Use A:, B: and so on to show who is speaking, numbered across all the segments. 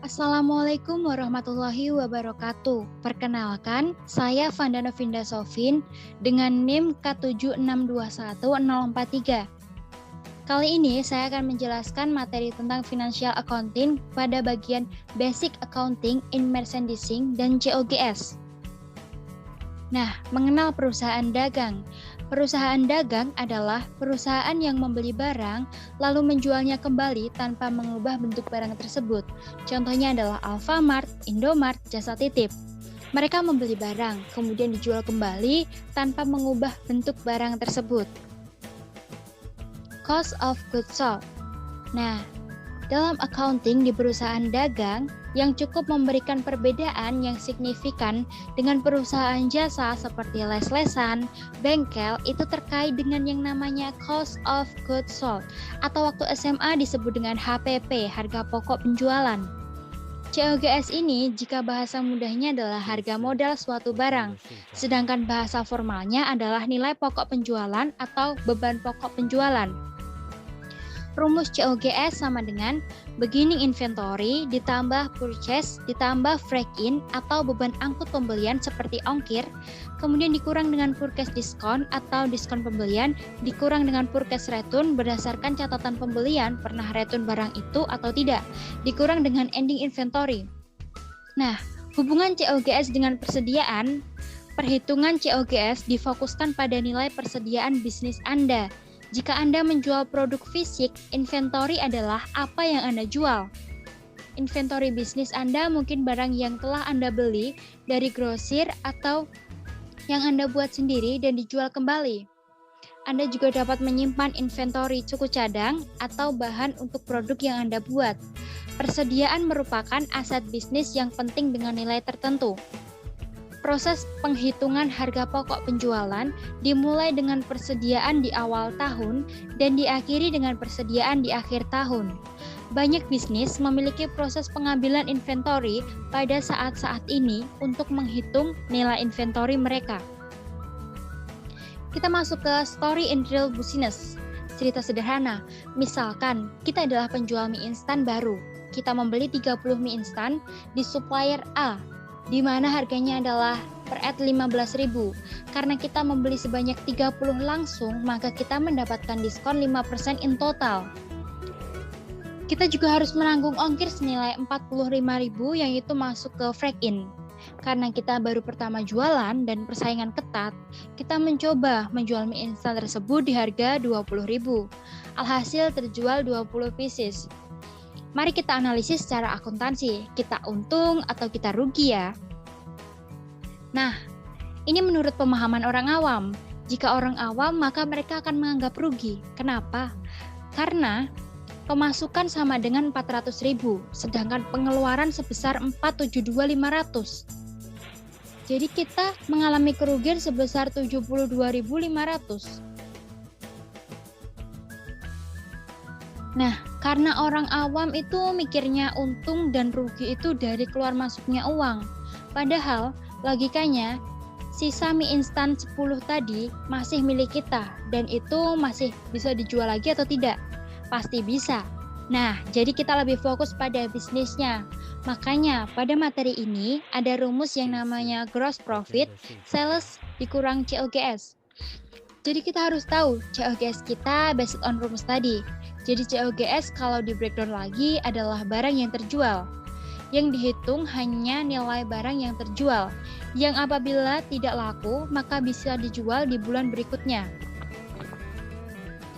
A: Assalamualaikum warahmatullahi wabarakatuh. Perkenalkan, saya Vandana Vinda Sofin dengan NIM K76210043. Kali ini saya akan menjelaskan materi tentang Financial Accounting pada bagian Basic Accounting in Merchandising dan COGS. Nah, mengenal perusahaan dagang. Perusahaan dagang adalah perusahaan yang membeli barang lalu menjualnya kembali tanpa mengubah bentuk barang tersebut. Contohnya adalah Alfamart, Indomart, jasa titip. Mereka membeli barang, kemudian dijual kembali tanpa mengubah bentuk barang tersebut. Cost of goods sold. Nah, dalam accounting di perusahaan dagang yang cukup memberikan perbedaan yang signifikan dengan perusahaan jasa seperti les-lesan, bengkel, itu terkait dengan yang namanya cost of goods sold atau waktu SMA disebut dengan HPP, harga pokok penjualan. COGS ini jika bahasa mudahnya adalah harga modal suatu barang, sedangkan bahasa formalnya adalah nilai pokok penjualan atau beban pokok penjualan. Rumus COGS sama dengan beginning inventory ditambah purchase ditambah freight in atau beban angkut pembelian seperti ongkir, kemudian dikurang dengan purchase diskon atau diskon pembelian, dikurang dengan purchase return berdasarkan catatan pembelian pernah return barang itu atau tidak, dikurang dengan ending inventory. Nah, hubungan COGS dengan persediaan, perhitungan COGS difokuskan pada nilai persediaan bisnis Anda. Jika Anda menjual produk fisik, inventory adalah apa yang Anda jual. Inventory bisnis Anda mungkin barang yang telah Anda beli dari grosir atau yang Anda buat sendiri dan dijual kembali. Anda juga dapat menyimpan inventory cukup cadang atau bahan untuk produk yang Anda buat. Persediaan merupakan aset bisnis yang penting dengan nilai tertentu. Proses penghitungan harga pokok penjualan dimulai dengan persediaan di awal tahun dan diakhiri dengan persediaan di akhir tahun. Banyak bisnis memiliki proses pengambilan inventory pada saat-saat ini untuk menghitung nilai inventory mereka. Kita masuk ke story in real business. Cerita sederhana, misalkan kita adalah penjual mie instan baru. Kita membeli 30 mie instan di supplier A, di mana harganya adalah per at 15.000. Karena kita membeli sebanyak 30 langsung, maka kita mendapatkan diskon 5% in total. Kita juga harus menanggung ongkir senilai 45.000 yang itu masuk ke freight in. Karena kita baru pertama jualan dan persaingan ketat, kita mencoba menjual mie instan tersebut di harga 20.000. Alhasil terjual 20 pieces. Mari kita analisis secara akuntansi, kita untung atau kita rugi ya. Nah, ini menurut pemahaman orang awam. Jika orang awam, maka mereka akan menganggap rugi. Kenapa? Karena pemasukan sama dengan 400.000, sedangkan pengeluaran sebesar 472.500. Jadi kita mengalami kerugian sebesar 72.500. Nah, karena orang awam itu mikirnya untung dan rugi itu dari keluar masuknya uang. Padahal, logikanya, sisa mie instan 10 tadi masih milik kita dan itu masih bisa dijual lagi atau tidak? Pasti bisa. Nah, jadi kita lebih fokus pada bisnisnya. Makanya, pada materi ini ada rumus yang namanya gross profit, sales dikurang COGS. Jadi kita harus tahu COGS kita based on rumus tadi. Jadi COGS kalau di breakdown lagi adalah barang yang terjual. Yang dihitung hanya nilai barang yang terjual. Yang apabila tidak laku, maka bisa dijual di bulan berikutnya.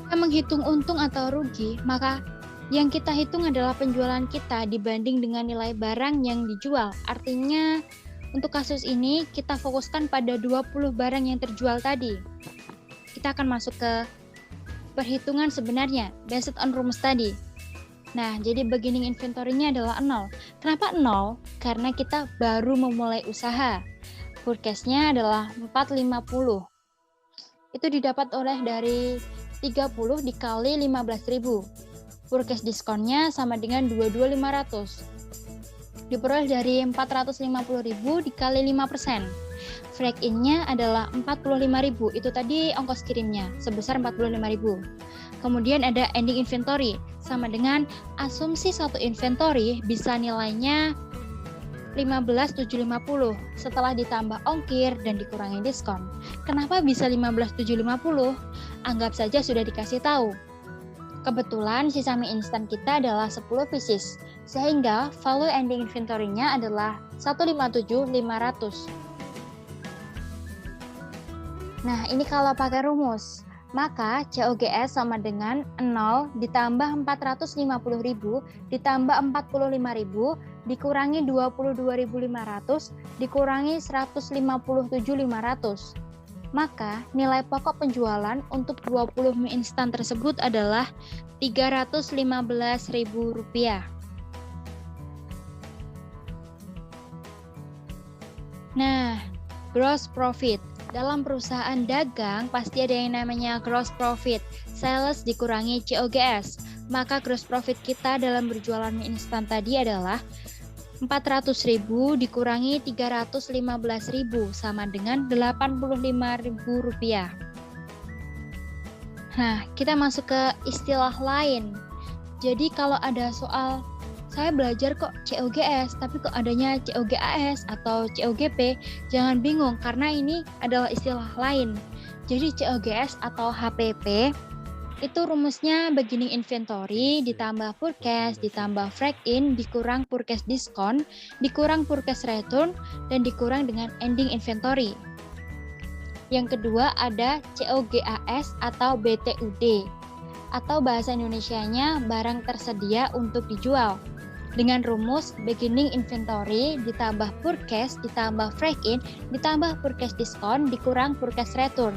A: Kita menghitung untung atau rugi, maka yang kita hitung adalah penjualan kita dibanding dengan nilai barang yang dijual. Artinya, untuk kasus ini kita fokuskan pada 20 barang yang terjual tadi. Kita akan masuk ke perhitungan sebenarnya based on rumus tadi. Nah, jadi beginning inventory-nya adalah 0. Kenapa 0? Karena kita baru memulai usaha. Forecast-nya adalah 450. Itu didapat oleh dari 30 dikali 15.000. Forecast diskonnya sama dengan 22.500. Diperoleh dari 450.000 dikali 5%. Freight in-nya adalah 45.000, itu tadi ongkos kirimnya sebesar 45.000. Kemudian ada ending inventory sama dengan asumsi satu inventory bisa nilainya 15.750 setelah ditambah ongkir dan dikurangi diskon. Kenapa bisa 15.750? Anggap saja sudah dikasih tahu. Kebetulan sisa mie instan kita adalah 10 pieces, sehingga value ending inventory-nya adalah 157.500. Nah, ini kalau pakai rumus, maka COGS sama dengan 0 ditambah 450.000 ditambah 45.000 dikurangi 22.500 dikurangi 157.500. Maka nilai pokok penjualan untuk 20 mie instan tersebut adalah Rp315.000. Nah, gross profit. Dalam perusahaan dagang pasti ada yang namanya gross profit, sales dikurangi COGS. Maka gross profit kita dalam berjualan mie instan tadi adalah 400.000 dikurangi 315.000 sama dengan Rp85.000. Nah, kita masuk ke istilah lain. Jadi kalau ada soal saya belajar kok COGS, tapi kok adanya COGAS atau COGP, jangan bingung karena ini adalah istilah lain. Jadi COGS atau HPP itu rumusnya beginning inventory ditambah purchase ditambah freight in dikurang purchase diskon dikurang purchase return dan dikurang dengan ending inventory. Yang kedua ada COGAS atau BTUD atau bahasa Indonesianya barang tersedia untuk dijual. Dengan rumus beginning inventory ditambah purchase ditambah freight in ditambah purchase diskon dikurang purchase return.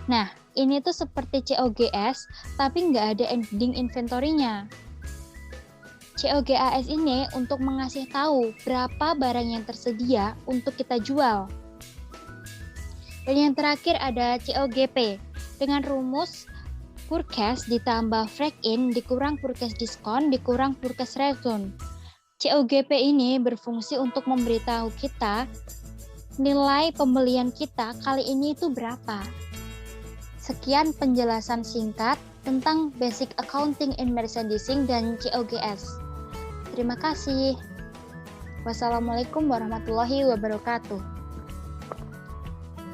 A: Nah, ini tuh seperti COGS tapi nggak ada ending inventory-nya. COGAS ini untuk mengasih tahu berapa barang yang tersedia untuk kita jual. Dan yang terakhir ada COGP dengan rumus purchase ditambah freight in dikurang purchase diskon dikurang purchase return. COGP ini berfungsi untuk memberitahu kita nilai pembelian kita kali ini itu berapa. Sekian penjelasan singkat tentang Basic Accounting in Merchandising dan COGS. Terima kasih. Wassalamualaikum warahmatullahi wabarakatuh.